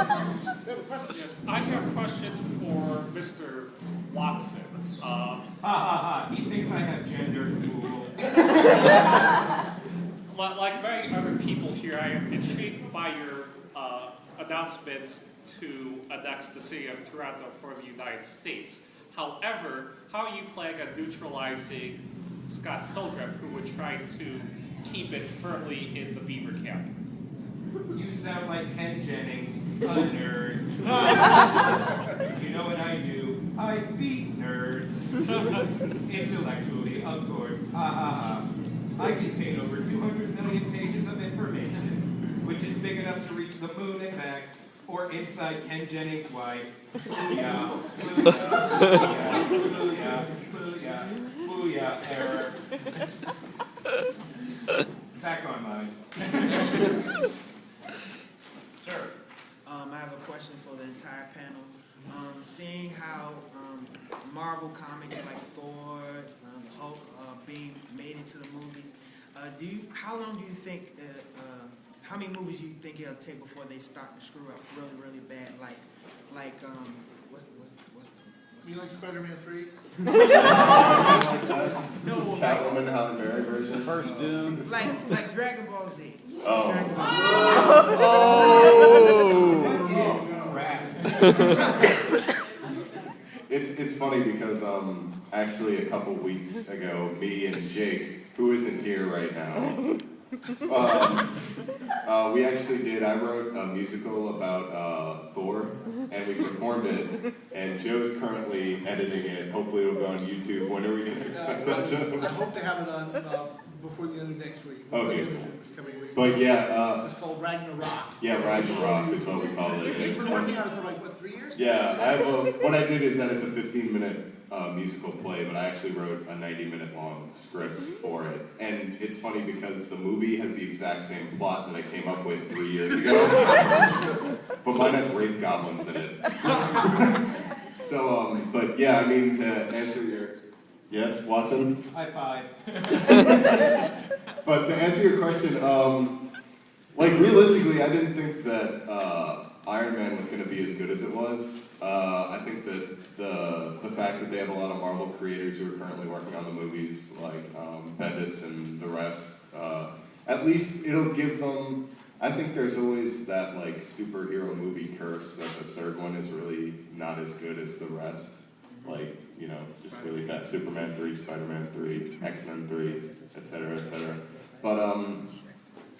Yes, I have a question for Mr. Watson. He thinks I have gender cool. Like many other people here, I am intrigued by your announcements to annex the city of Toronto for the United States. However, how are you planning on neutralizing Scott Pilgrim, who would try to keep it firmly in the Beaver camp? You sound like Ken Jennings, a nerd. You know what I do? I beat nerds. Intellectually, of course. I contain over 200 million pages of information, which is big enough to reach the moon and back, or inside Ken Jennings' wife. Booyah, booyah, booyah, booyah, booyah, error. Back on mine. Sir. I have a question for the entire panel. Seeing how Marvel comics like Thor, the Hulk being made into the movies, how long do you think, how many movies do you think it'll take before they start to screw up really, really bad? What's You like Spider-Man 3? no, Catwoman, Halle Berry version. First Doom. like Dragon Ball Z. Oh. Dragon Ball It's funny because actually a couple weeks ago, me and Jake, who isn't here right now, we actually did. I wrote a musical about Thor, and we performed it. And Joe's currently editing it. Hopefully, it'll go on YouTube. When are we going to expect that, Joe? I hope to have it on before the end of next week. Okay. This coming week. But yeah, It's called Ragnarok. yeah, Ragnarok is what we call it. You've been working on it for like, what, 3 years? Yeah, what I did is that it's a 15-minute musical play, but I actually wrote a 90-minute long script for it. And it's funny because the movie has the exact same plot that I came up with 3 years ago, but mine has rape goblins in it. So, but yeah, I mean, to answer your... Yes, Watson? High five. But to answer your question, like realistically, I didn't think that Iron Man was going to be as good as it was. I think that the fact that they have a lot of Marvel creators who are currently working on the movies, like Bendis and the rest, at least it'll give them. I think there's always that like superhero movie curse that the third one is really not as good as the rest. Like, you know, just really that Superman 3, Spider-Man 3, X-Men 3, etc., etc. But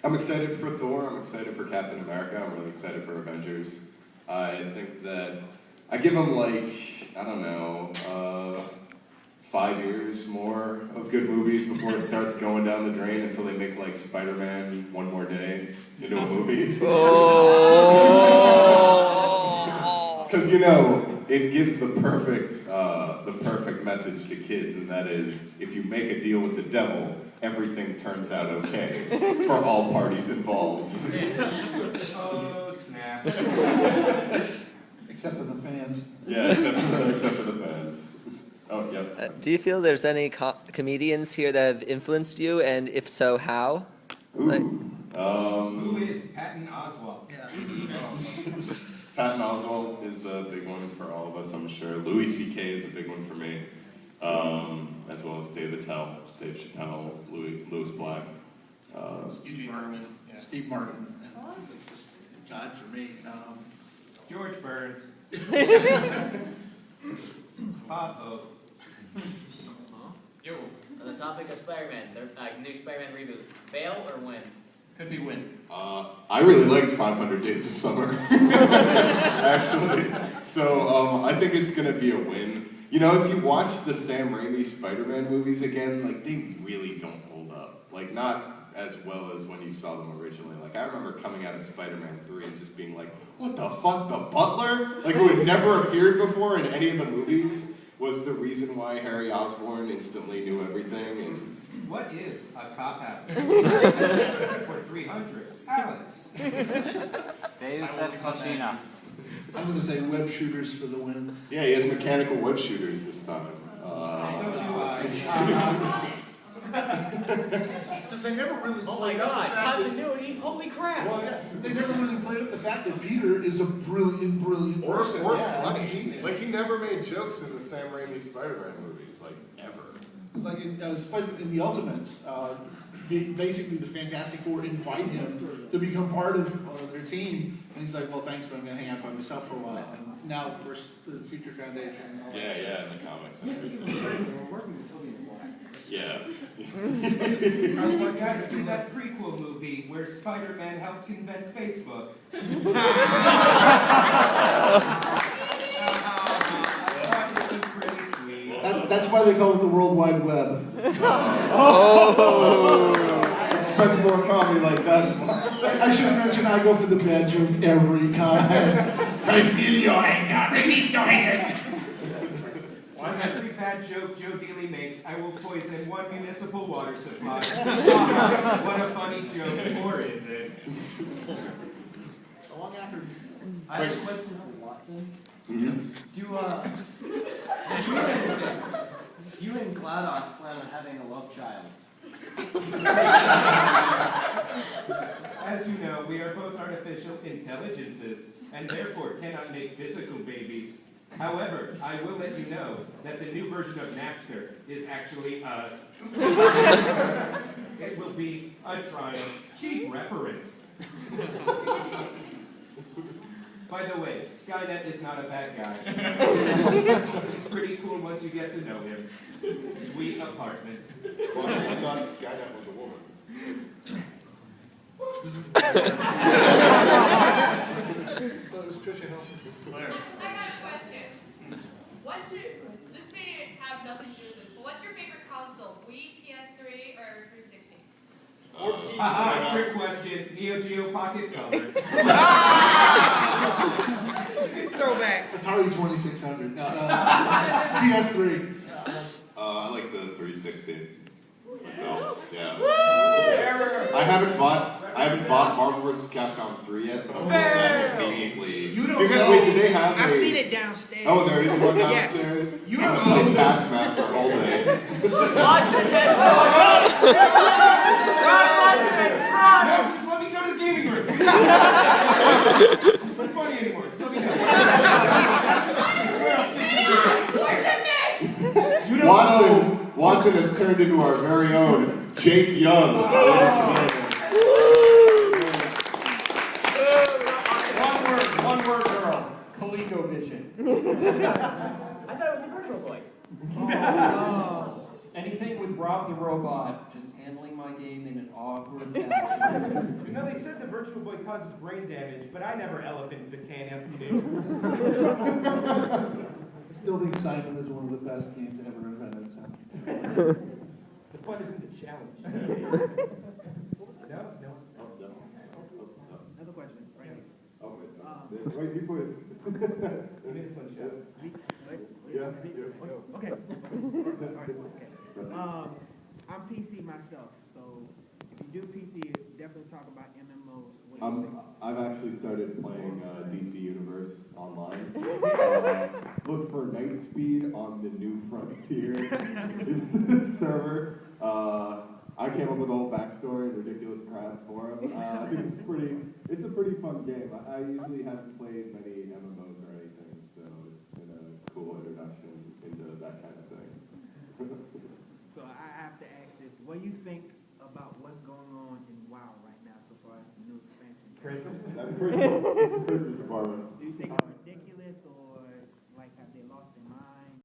I'm excited for Thor, I'm excited for Captain America, I'm really excited for Avengers. I think that I give them like, I don't know, 5 years more of good movies before it starts going down the drain until they make like Spider-Man One More Day into a movie. Because, you know, it gives the perfect message to kids, and that is, if you make a deal with the devil, everything turns out okay for all parties involved. Oh, snap. Except for the fans. Yeah, except for the fans. Oh, yep. Do you feel there's any comedians here that have influenced you, and if so, how? Ooh. Who is Patton Oswalt? Yeah. Patton Oswalt is a big one for all of us, I'm sure. Louis C.K. is a big one for me, as well as Dave Attell, Dave Chappelle, Louis Black. Eugene Martin. Yeah. Steve Martin. Just God for me. George Burns. Bob Hope. Yo. On the topic of Spider-Man, the new Spider-Man reboot, fail or win? Could be win. I really liked 500 Days of Summer, actually. So I think it's going to be a win. You know, if you watch the Sam Raimi Spider-Man movies again, like, they really don't hold up. Like, not as well as when you saw them originally. Like, I remember coming out of Spider-Man 3 and just being like, what the fuck, the Butler? Like, who had never appeared before in any of the movies, was the reason why Harry Osborn instantly knew everything. And What is a cop out? For 300, Alex. Deus Ex Machina. I'm going to say web shooters for the win. yeah, he has mechanical web shooters this time. So do I. Because they never really Oh my played up god, the fact that, continuity, holy crap! well, yes, they never really played up the fact that Peter is a brilliant person. Or Yeah, funny. he's a genius. Like, he never made jokes in the Sam Raimi Spider-Man movies, like, ever. It's like in the Ultimates, basically the Fantastic Four invite him to become part of their team, and he's like, well, thanks, but I'm going to hang out by myself for a while. And now, of course, the Future Foundation and all that. Yeah, in the comics. Yeah. You gotta see that prequel movie where Spider-Man helped invent Facebook. I thought it was pretty sweet. That's why they call it the World Wide Web. Expect more comedy like that's why. I should mention I go for the bad joke every time. I feel your anger. Release your hatred. On every bad joke Joe Dealey makes, I will poison one municipal water supply. What a funny joke, or is it? I have a question for Watson. Mm-hmm. Do you and GLaDOS plan on having a love child? As you know, we are both artificial intelligences, and therefore cannot make physical babies. However, I will let you know that the new version of Napster is actually us. It will be a triumph. Cheap reference. By the way, Skynet is not a bad guy. He's pretty cool once you get to know him. Sweet apartment. Well, I thought Skynet was a woman. I got a question. This may have nothing to do with this, but what's your favorite console? Wii, PS3, or 360? Trick question. Neo Geo Pocket Color. Throwback. Atari 2600. PS3. I like the 360 myself. Yeah. I haven't bought Marvel vs. Capcom 3 yet, but I'm that immediately. You don't Do know. wait, do they have I've a- seen it downstairs. Oh, there is one Yes. downstairs. You I'm don't gonna play know. Taskmaster all day. Watson, that's Run, Watson, run! No, just let me go to the gaming room. It's not funny anymore. Just let me go. I swear I'll stick to this. Watson has turned into our very own Jake Young. ladies and gentlemen. One word, girl. ColecoVision. I thought it was a virtual boy. Anything with Rob the Robot, just handling my game in an awkward fashion. You know, they said the Virtual Boy causes brain damage, but I never elephant the can up too. I still think Simon is one of the best games ever invented. So. The fun isn't the challenge. No. Another question. Right here. Oh, wait, right before this. You made a slim shot. Yeah. Okay. I'm PC myself, so if you do PC, definitely talk about MMOs. What do you think? I've actually started playing DC Universe online. Look for Nightspeed on the New Frontier server. I came up with a whole backstory and ridiculous crap for him. I think it's a pretty fun game. I usually haven't played